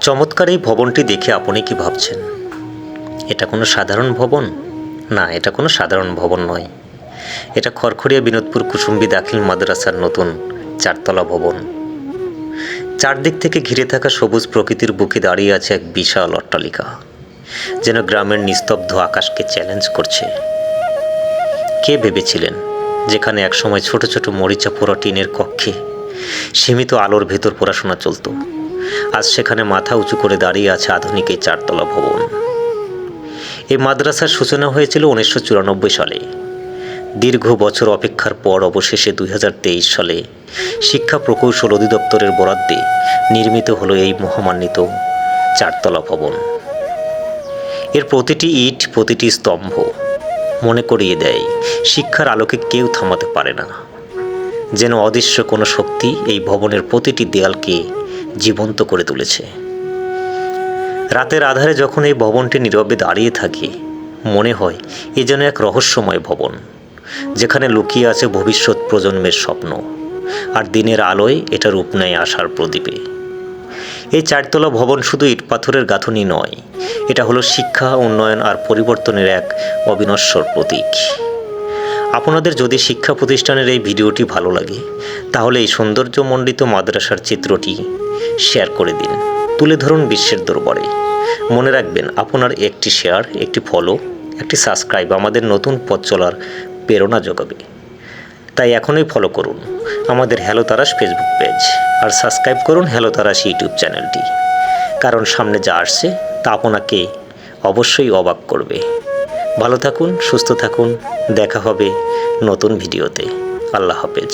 চমৎকার এই ভবনটি দেখে আপনি কি ভাবছেন? এটা কোনো সাধারণ ভবন? না, এটা কোনো সাধারণ ভবন নয়। এটা খড়খড়িয়া বিনোদপুর কুসুম্বি দাখিল মাদ্রাসার নতুন 4 তলা ভবন। চারদিক থেকে ঘিরে থাকা সবুজ প্রকৃতির বুকে দাঁড়িয়ে আছে এক বিশাল অট্টালিকা, যেন গ্রামের নিস্তব্ধ আকাশকে চ্যালেঞ্জ করছে। কে ভেবেছিলেন যেখানে একসময় ছোট ছোট মরিচা পোড়া টিনের কক্ষে সীমিত আলোর ভেতর পড়াশোনা চলত, আজ সেখানে মাথা উঁচু করে দাঁড়িয়ে আছে আধুনিক এই 4 তলা ভবন। এই মাদ্রাসার সূচনা হয়েছিল 1994 সালে। দীর্ঘ বছর অপেক্ষার পর অবশেষে 2023 সালে শিক্ষা প্রকৌশল অধিদপ্তরের বরাদ্দে নির্মিত হলো এই মহামান্বিত 4 তলা ভবন। এর প্রতিটি ইট, প্রতিটি স্তম্ভ মনে করিয়ে দেয় শিক্ষার আলোকে কেউ থামাতে পারে না। যেন অদৃশ্য কোনো শক্তি এই ভবনের প্রতিটি দেয়ালকে জীবন্ত করে তুলেছে। রাতের আধারে যখন এই ভবনটি নীরবে দাঁড়িয়ে থাকে, মনে হয় এ যেন এক রহস্যময় ভবন, যেখানে লুকিয়ে আছে ভবিষ্যৎ প্রজন্মের স্বপ্ন, আর দিনের আলোয় এটা রূপ নেয় আশার প্রদীপে। এই 4 তলা ভবন শুধু ইট পাথরের গাঁথুনি নয়, এটা হলো শিক্ষা, উন্নয়ন আর পরিবর্তনের এক অবিনশ্বর প্রতীক। আপনাদের যদি শিক্ষা প্রতিষ্ঠানের এই ভিডিওটি ভালো লাগে, তাহলে এই সৌন্দর্যমণ্ডিত মাদ্রাসার চিত্রটি শেয়ার করে দিন, তুলে ধরুন বিশ্বের দরবারে। মনে রাখবেন, আপনার একটি শেয়ার, একটি ফলো, একটি সাবস্ক্রাইব আমাদের নতুন পথ চলার প্রেরণা যোগাবে। তাই এখনই ফলো করুন আমাদের হ্যালো তারাশ ফেসবুক পেজ, আর সাবস্ক্রাইব করুন হ্যালো তারাশ ইউটিউব চ্যানেলটি, কারণ সামনে যা আসছে তা আপনাকে অবশ্যই অবাক করবে। ভালো থাকুন, সুস্থ থাকুন, দেখা হবে নতুন ভিডিওতে। আল্লাহ হাফেজ।